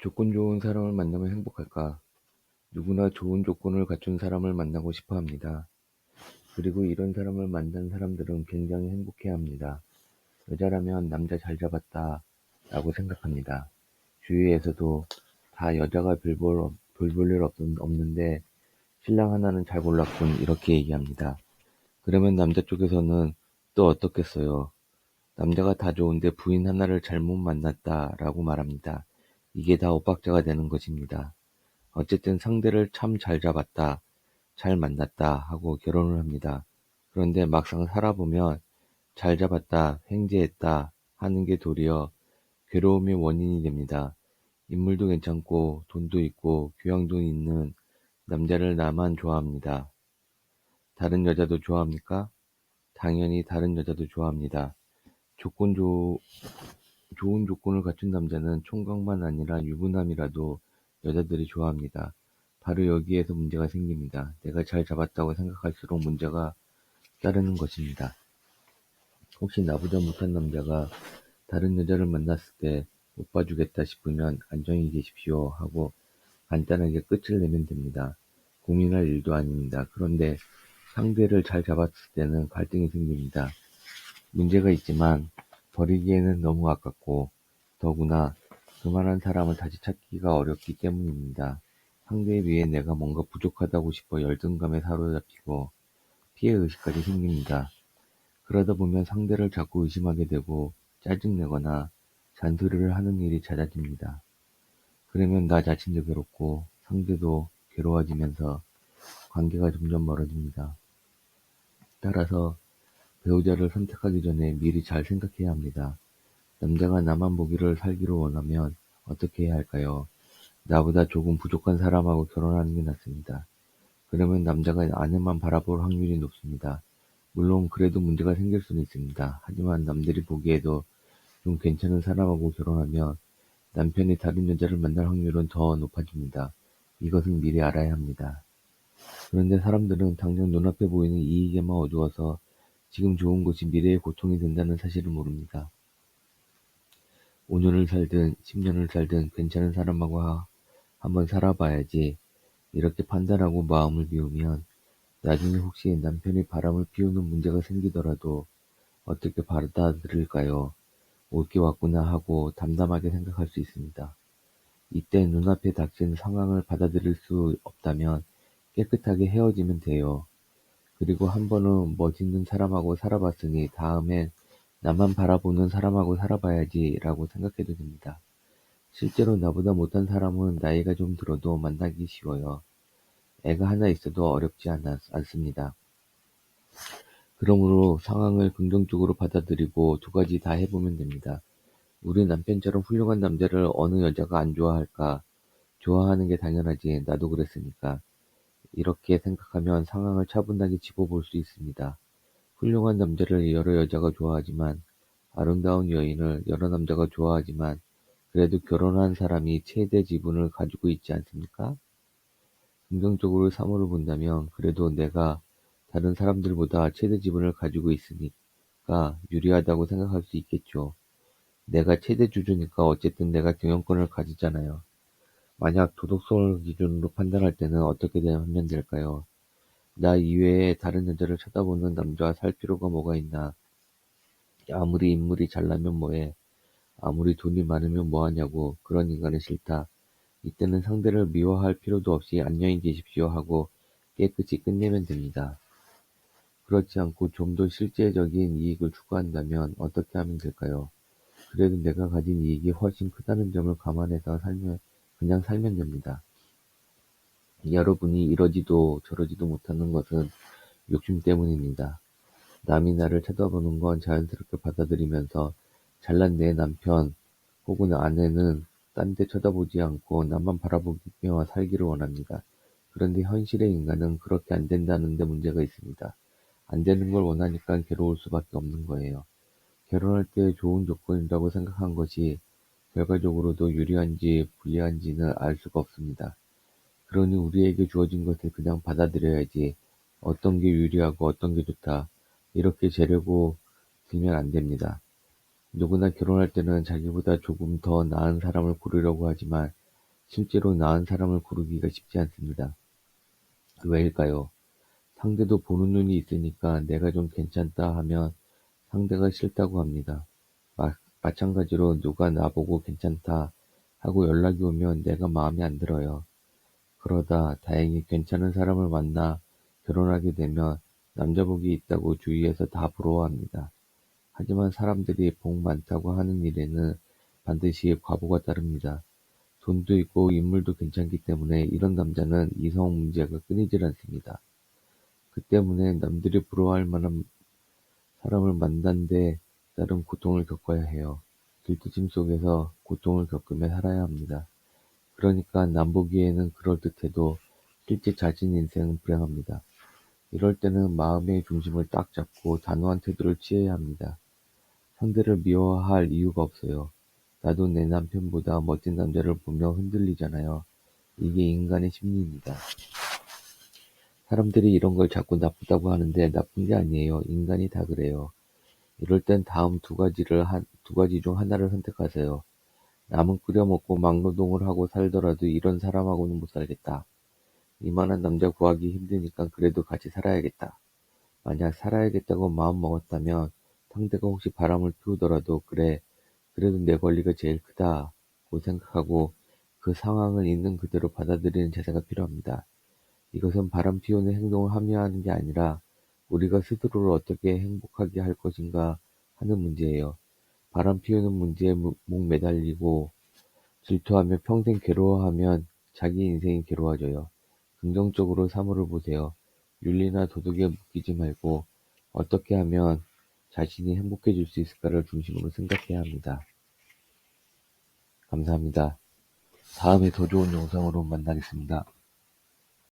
조건 좋은 사람을 만나면 행복할까? 누구나 좋은 조건을 갖춘 사람을 만나고 싶어 합니다. 그리고 이런 사람을 만난 사람들은 굉장히 행복해 합니다. 여자라면 남자 잘 잡았다 라고 생각합니다. 주위에서도 다 여자가 별볼 일 없는데 신랑 하나는 잘 골랐군 이렇게 얘기합니다. 그러면 남자 쪽에서는 또 어떻겠어요? 남자가 다 좋은데 부인 하나를 잘못 만났다 라고 말합니다. 이게 다 엇박자가 되는 것입니다. 어쨌든 상대를 참 잘 잡았다, 잘 만났다 하고 결혼을 합니다. 그런데 막상 살아보면 잘 잡았다, 횡재했다 하는 게 도리어 괴로움의 원인이 됩니다. 인물도 괜찮고 돈도 있고 교양도 있는 남자를 나만 좋아합니다. 다른 여자도 좋아합니까? 당연히 다른 여자도 좋아합니다. 조건 좋은 조건을 갖춘 남자는 총각만 아니라 유부남이라도 여자들이 좋아합니다. 바로 여기에서 문제가 생깁니다. 내가 잘 잡았다고 생각할수록 문제가 따르는 것입니다. 혹시 나보다 못한 남자가 다른 여자를 만났을 때 못 봐주겠다 싶으면 안정히 계십시오 하고 간단하게 끝을 내면 됩니다. 고민할 일도 아닙니다. 그런데 상대를 잘 잡았을 때는 갈등이 생깁니다. 문제가 있지만 버리기에는 너무 아깝고 더구나 그만한 사람을 다시 찾기가 어렵기 때문입니다. 상대에 비해 내가 뭔가 부족하다고 싶어 열등감에 사로잡히고 피해의식까지 생깁니다. 그러다 보면 상대를 자꾸 의심하게 되고 짜증내거나 잔소리를 하는 일이 잦아집니다. 그러면 나 자신도 괴롭고 상대도 괴로워지면서 관계가 점점 멀어집니다. 따라서 배우자를 선택하기 전에 미리 잘 생각해야 합니다. 남자가 나만 보기를 살기를 원하면 어떻게 해야 할까요? 나보다 조금 부족한 사람하고 결혼하는 게 낫습니다. 그러면 남자가 아내만 바라볼 확률이 높습니다. 물론 그래도 문제가 생길 수는 있습니다. 하지만 남들이 보기에도 좀 괜찮은 사람하고 결혼하면 남편이 다른 여자를 만날 확률은 더 높아집니다. 이것은 미리 알아야 합니다. 그런데 사람들은 당장 눈앞에 보이는 이익에만 어두워서 지금 좋은 것이 미래의 고통이 된다는 사실을 모릅니다. 5년을 살든 10년을 살든 괜찮은 사람하고 한번 살아봐야지 이렇게 판단하고 마음을 비우면 나중에 혹시 남편이 바람을 피우는 문제가 생기더라도 어떻게 받아들일까요? 올 게 왔구나 하고 담담하게 생각할 수 있습니다. 이때 눈앞에 닥친 상황을 받아들일 수 없다면 깨끗하게 헤어지면 돼요. 그리고 한 번은 멋있는 사람하고 살아봤으니 다음엔 나만 바라보는 사람하고 살아봐야지 라고 생각해도 됩니다. 실제로 나보다 못한 사람은 나이가 좀 들어도 만나기 쉬워요. 애가 하나 있어도 어렵지 않습니다. 그러므로 상황을 긍정적으로 받아들이고 두 가지 다 해보면 됩니다. 우리 남편처럼 훌륭한 남자를 어느 여자가 안 좋아할까? 좋아하는 게 당연하지. 나도 그랬으니까. 이렇게 생각하면 상황을 차분하게 짚어볼 수 있습니다. 훌륭한 남자를 여러 여자가 좋아하지만, 아름다운 여인을 여러 남자가 좋아하지만, 그래도 결혼한 사람이 최대 지분을 가지고 있지 않습니까? 긍정적으로 사물을 본다면, 그래도 내가 다른 사람들보다 최대 지분을 가지고 있으니까 유리하다고 생각할 수 있겠죠. 내가 최대 주주니까 어쨌든 내가 경영권을 가지잖아요. 만약 도덕성을 기준으로 판단할 때는 어떻게 하면 될까요? 나 이외에 다른 여자를 쳐다보는 남자와 살 필요가 뭐가 있나? 아무리 인물이 잘나면 뭐해? 아무리 돈이 많으면 뭐하냐고. 그런 인간은 싫다. 이때는 상대를 미워할 필요도 없이 안녕히 계십시오 하고 깨끗이 끝내면 됩니다. 그렇지 않고 좀 더 실제적인 이익을 추구한다면 어떻게 하면 될까요? 그래도 내가 가진 이익이 훨씬 크다는 점을 감안해서 그냥 살면 됩니다. 여러분이 이러지도 저러지도 못하는 것은 욕심 때문입니다. 남이 나를 쳐다보는 건 자연스럽게 받아들이면서 잘난 내 남편 혹은 아내는 딴 데 쳐다보지 않고 나만 바라보며 살기를 원합니다. 그런데 현실의 인간은 그렇게 안 된다는 데 문제가 있습니다. 안 되는 걸 원하니까 괴로울 수밖에 없는 거예요. 결혼할 때 좋은 조건이라고 생각한 것이 결과적으로도 유리한지 불리한지는 알 수가 없습니다. 그러니 우리에게 주어진 것을 그냥 받아들여야지 어떤 게 유리하고 어떤 게 좋다 이렇게 재려고 들면 안 됩니다. 누구나 결혼할 때는 자기보다 조금 더 나은 사람을 고르려고 하지만 실제로 나은 사람을 고르기가 쉽지 않습니다. 왜일까요? 상대도 보는 눈이 있으니까 내가 좀 괜찮다 하면 상대가 싫다고 합니다. 마찬가지로 누가 나보고 괜찮다 하고 연락이 오면 내가 마음에 안 들어요. 그러다 다행히 괜찮은 사람을 만나 결혼하게 되면 남자복이 있다고 주위에서 다 부러워합니다. 하지만 사람들이 복 많다고 하는 일에는 반드시 과보가 따릅니다. 돈도 있고 인물도 괜찮기 때문에 이런 남자는 이성 문제가 끊이질 않습니다. 그 때문에 남들이 부러워할 만한 사람을 만난 데 따른 고통을 겪어야 해요. 들뜨짐 속에서 고통을 겪으며 살아야 합니다. 그러니까 남보기에는 그럴듯해도 실제 자신 인생은 불행합니다. 이럴 때는 마음의 중심을 딱 잡고 단호한 태도를 취해야 합니다. 상대를 미워할 이유가 없어요. 나도 내 남편보다 멋진 남자를 보며 흔들리잖아요. 이게 인간의 심리입니다. 사람들이 이런 걸 자꾸 나쁘다고 하는데 나쁜 게 아니에요. 인간이 다 그래요. 이럴 땐 다음 두 가지 중 하나를 선택하세요. 남은 끓여 먹고 막노동을 하고 살더라도 이런 사람하고는 못 살겠다. 이만한 남자 구하기 힘드니까 그래도 같이 살아야겠다. 만약 살아야겠다고 마음먹었다면 상대가 혹시 바람을 피우더라도 그래, 그래도 내 권리가 제일 크다고 생각하고 그 상황을 있는 그대로 받아들이는 자세가 필요합니다. 이것은 바람 피우는 행동을 합리화하는 게 아니라 우리가 스스로를 어떻게 행복하게 할 것인가 하는 문제예요. 바람 피우는 문제에 목 매달리고 질투하며 평생 괴로워하면 자기 인생이 괴로워져요. 긍정적으로 사물을 보세요. 윤리나 도덕에 묶이지 말고 어떻게 하면 자신이 행복해질 수 있을까를 중심으로 생각해야 합니다. 감사합니다. 다음에 더 좋은 영상으로 만나겠습니다.